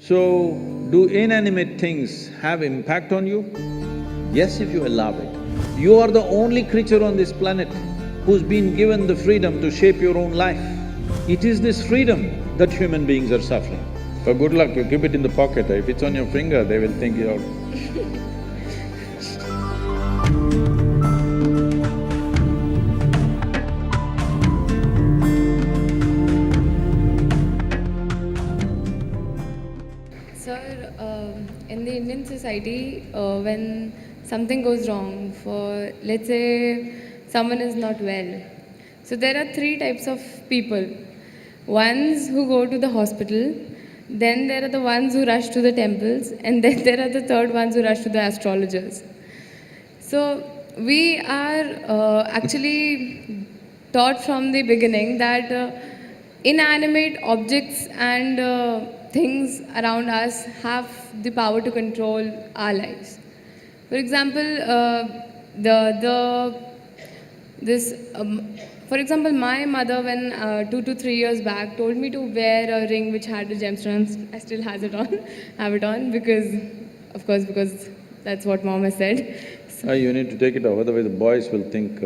So, do inanimate things have impact on you? Yes, if you allow it. You are the only creature on this planet who's been given the freedom to shape your own life. It is this freedom that human beings are suffering. For good luck, you keep it in the pocket. If it's on your finger, they will think you're… Sir, in the Indian society, when something goes wrong, for let's say someone is not well, so there are three types of people. Ones who go to the hospital, then there are the ones who rush to the temples, and then there are the third ones who rush to the astrologers. So we are actually taught from the beginning that inanimate objects and things around us have the power to control our lives. For example, for example, my mother, when 2 to 3 years back, told me to wear a ring which had a gemstone. I still have it on because, of course, because that's what mom has said. So, You need to take it off, otherwise the boys will think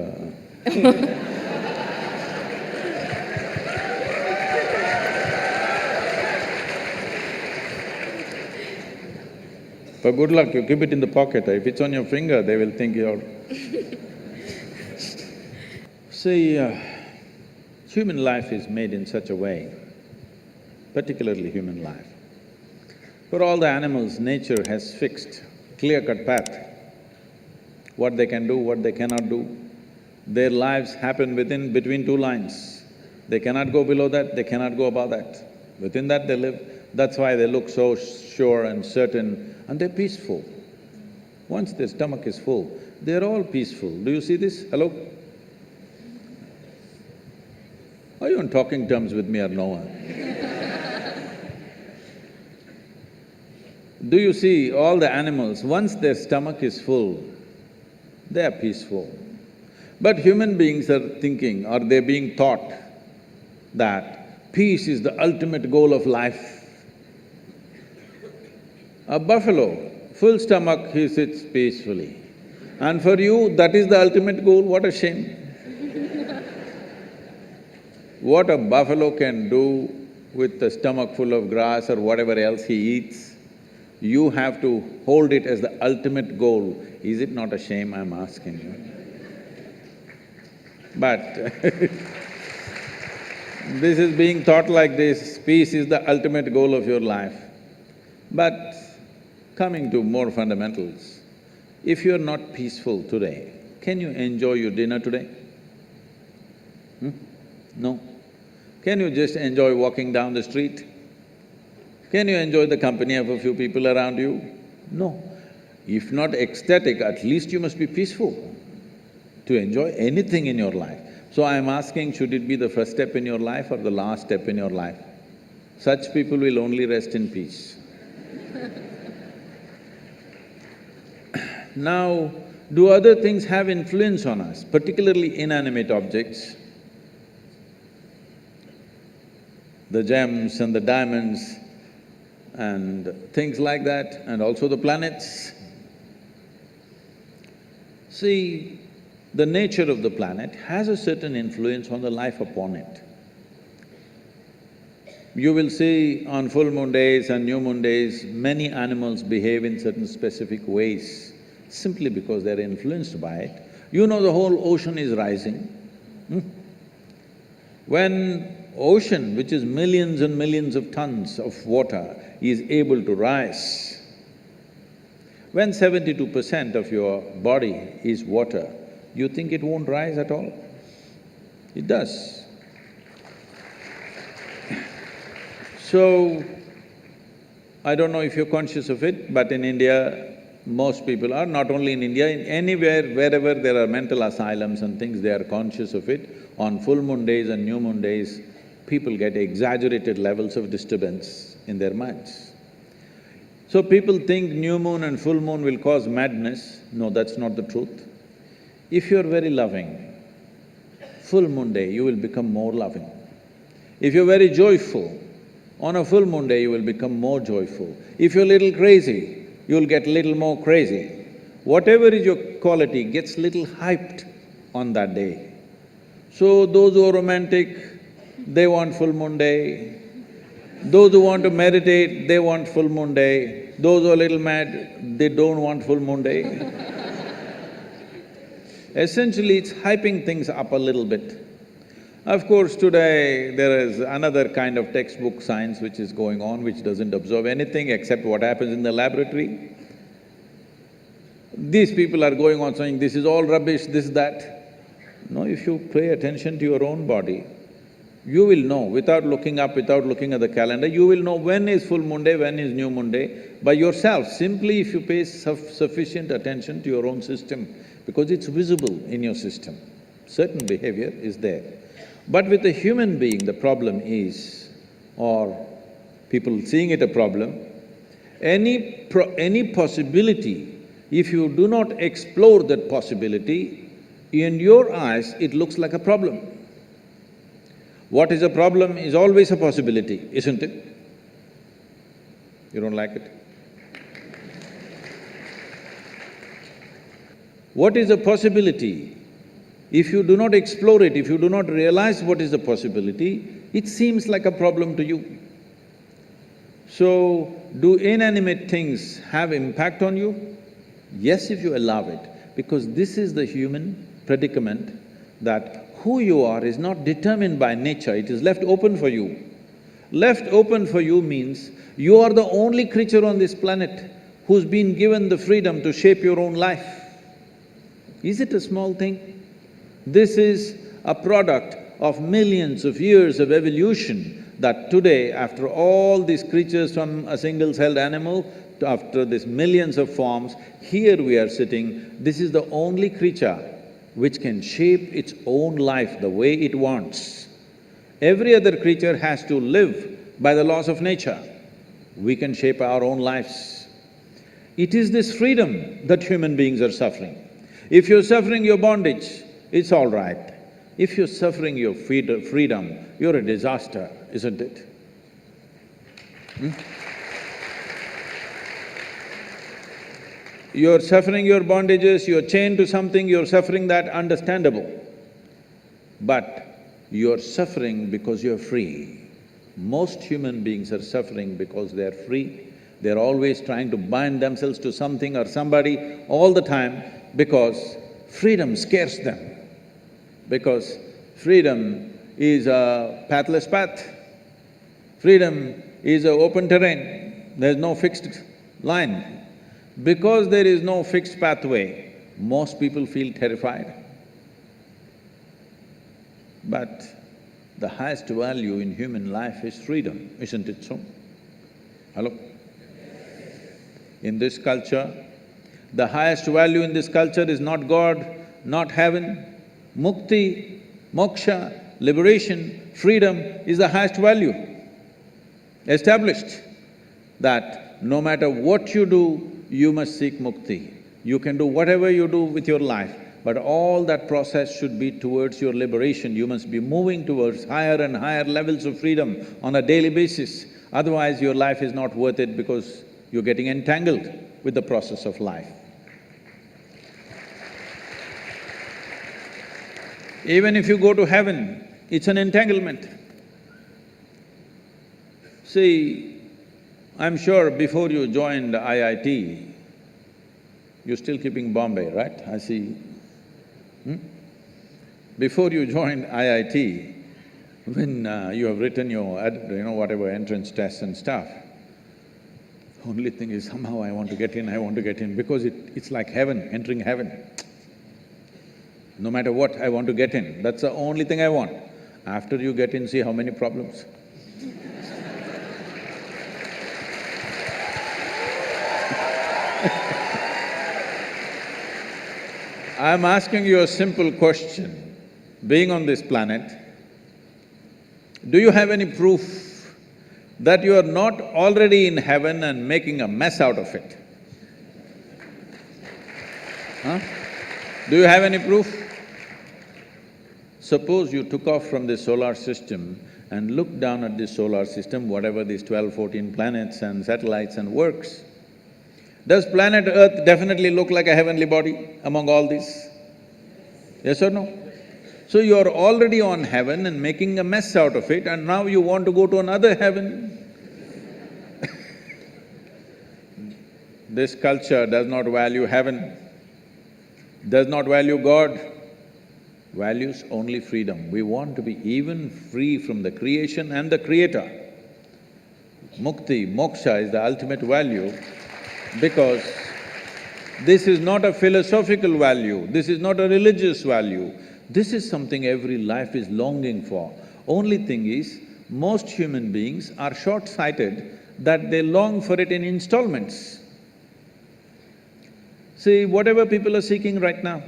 For good luck, you keep it in the pocket. If it's on your finger, they will think you're… See, human life is made in such a way, particularly human life. For all the animals, nature has fixed clear-cut path, what they can do, what they cannot do. Their lives happen between two lines. They cannot go below that, they cannot go above that. Within that they live. That's why they look so sure and certain, and they're peaceful. Once their stomach is full, they're all peaceful. Do you see this? Hello? Are you on talking terms with me or no one? Do you see all the animals, once their stomach is full, they are peaceful. But human beings are thinking, or they're being taught that peace is the ultimate goal of life. A buffalo, full stomach, he sits peacefully. And for you, that is the ultimate goal, what a shame. What a buffalo can do with a stomach full of grass or whatever else he eats, you have to hold it as the ultimate goal. Is it not a shame, I'm asking you? But this is being taught like this, peace is the ultimate goal of your life. But coming to more fundamentals, if you're not peaceful today, can you enjoy your dinner today? No. Can you just enjoy walking down the street? Can you enjoy the company of a few people around you? No. If not ecstatic, at least you must be peaceful to enjoy anything in your life. So I'm asking, should it be the first step in your life or the last step in your life? Such people will only rest in peace. Now, do other things have influence on us, particularly inanimate objects? The gems and the diamonds and things like that, and also the planets. See, the nature of the planet has a certain influence on the life upon it. You will see on full moon days and new moon days, many animals behave in certain specific ways, simply because they're influenced by it. You know the whole ocean is rising. When ocean, which is millions and millions of tons of water, is able to rise, when 72% of your body is water, you think it won't rise at all? It does. So, I don't know if you're conscious of it, but in India, most people are, not only in India, in anywhere, wherever there are mental asylums and things, they are conscious of it. On full moon days and new moon days, people get exaggerated levels of disturbance in their minds. So people think new moon and full moon will cause madness. No, that's not the truth. If you're very loving, full moon day you will become more loving. If you're very joyful, On a full moon day, you will become more joyful. If you're a little crazy, you'll get little more crazy. Whatever is your quality gets little hyped on that day. So those who are romantic, they want full moon day. Those who want to meditate, they want full moon day. Those who are a little mad, they don't want full moon day. Essentially, it's hyping things up a little bit. Of course, today there is another kind of textbook science which is going on, which doesn't observe anything except what happens in the laboratory. These people are going on saying, this is all rubbish, this, that. No, if you pay attention to your own body, you will know, without looking up, without looking at the calendar, you will know when is full moon day, when is new moon day, by yourself, simply if you pay sufficient attention to your own system, because it's visible in your system. Certain behavior is there. But with a human being, the problem is, or people seeing it a problem, any possibility, if you do not explore that possibility, in your eyes, it looks like a problem. What is a problem is always a possibility, isn't it? You don't like it? What is a possibility? If you do not explore it, if you do not realize what is the possibility, it seems like a problem to you. So, do inanimate things have impact on you? Yes, if you allow it, because this is the human predicament that who you are is not determined by nature, it is left open for you. Left open for you means you are the only creature on this planet who's been given the freedom to shape your own life. Is it a small thing? This is a product of millions of years of evolution that today, after all these creatures from a single-celled animal, after these millions of forms, here we are sitting, this is the only creature which can shape its own life the way it wants. Every other creature has to live by the laws of nature. We can shape our own lives. It is this freedom that human beings are suffering. If you're suffering your bondage, it's all right. If you're suffering your freedom, you're a disaster, isn't it? You're suffering your bondages, you're chained to something, you're suffering that, understandable. But you're suffering because you're free. Most human beings are suffering because they're free. They're always trying to bind themselves to something or somebody all the time because freedom scares them. Because freedom is a pathless path. Freedom is an open terrain, there's no fixed line. Because there is no fixed pathway, most people feel terrified. But the highest value in human life is freedom, isn't it so? Hello? In this culture, the highest value in this culture is not God, not heaven. Mukti, moksha, liberation, freedom is the highest value. Established that no matter what you do, you must seek mukti. You can do whatever you do with your life, but all that process should be towards your liberation. You must be moving towards higher and higher levels of freedom on a daily basis. Otherwise, your life is not worth it because you're getting entangled with the process of life. Even if you go to heaven, it's an entanglement. See, I'm sure before you joined IIT, you're still keeping Bombay, right? I see. Before you joined IIT, when you have written your whatever entrance tests and stuff, only thing is somehow I want to get in, because it's like heaven, entering heaven. No matter what, I want to get in, that's the only thing I want. After you get in, see how many problems. I'm asking you a simple question. Being on this planet, do you have any proof that you are not already in heaven and making a mess out of it? Huh? Do you have any proof? Suppose you took off from this solar system and looked down at this solar system, whatever these 12, 14 planets and satellites and works. Does planet Earth definitely look like a heavenly body among all these? Yes or no? So you're already on heaven and making a mess out of it, and now you want to go to another heaven. This culture does not value heaven, does not value God, values only freedom. We want to be even free from the creation and the creator. Mukti, moksha is the ultimate value because this is not a philosophical value, this is not a religious value, this is something every life is longing for. Only thing is, most human beings are short-sighted that they long for it in installments. See, whatever people are seeking right now,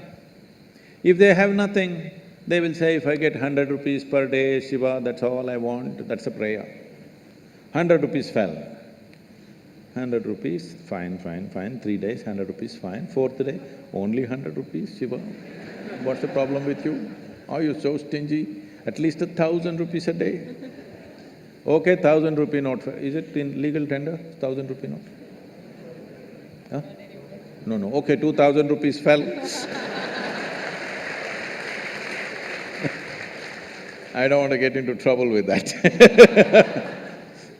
if they have nothing, they will say, if I get 100 rupees per day, Shiva, that's all I want, that's a prayer. 100 rupees fell. 100 rupees, fine, 3 days, 100 rupees, fine. 4th day, only 100 rupees, Shiva. What's the problem with you? Are you so stingy? At least 1,000 rupees a day. Okay, 1,000 rupee note, is it in legal tender, 1,000 rupee note? Huh? No, okay, 2,000 rupees fell. I don't want to get into trouble with that.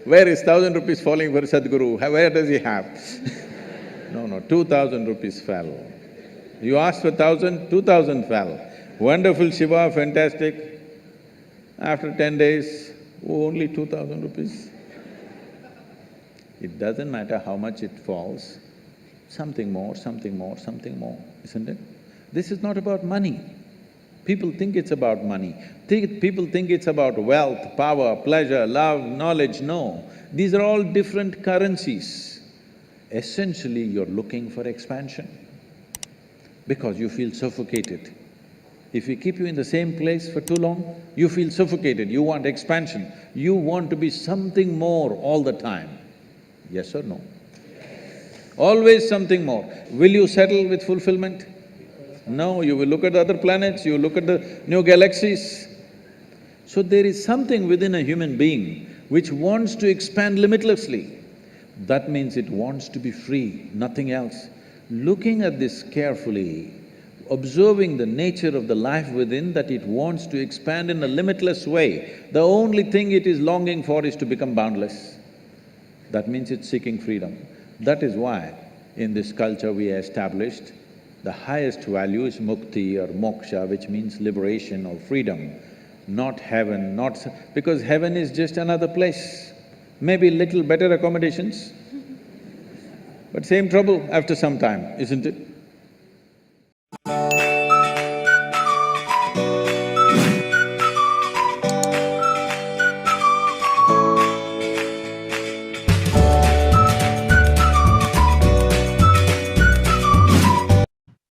Where is 1,000 rupees falling for Sadhguru? Where does he have? No, 2,000 rupees fell. You asked for 1,000, 2,000 fell. Wonderful Shiva, fantastic. After 10 days, only 2,000 rupees. It doesn't matter how much it falls, something more, isn't it? This is not about money. People think it's about money. People think it's about wealth, power, pleasure, love, knowledge. No, these are all different currencies. Essentially, you're looking for expansion because you feel suffocated. If we keep you in the same place for too long, you feel suffocated, you want expansion, you want to be something more all the time. Yes or no? Always something more. Will you settle with fulfillment? No, you will look at the other planets, you look at the new galaxies. So there is something within a human being which wants to expand limitlessly. That means it wants to be free, nothing else. Looking at this carefully, observing the nature of the life within, that it wants to expand in a limitless way, the only thing it is longing for is to become boundless. That means it's seeking freedom. That is why in this culture we established the highest value is mukti or moksha, which means liberation or freedom, not heaven, because heaven is just another place, maybe little better accommodations, but same trouble after some time, isn't it?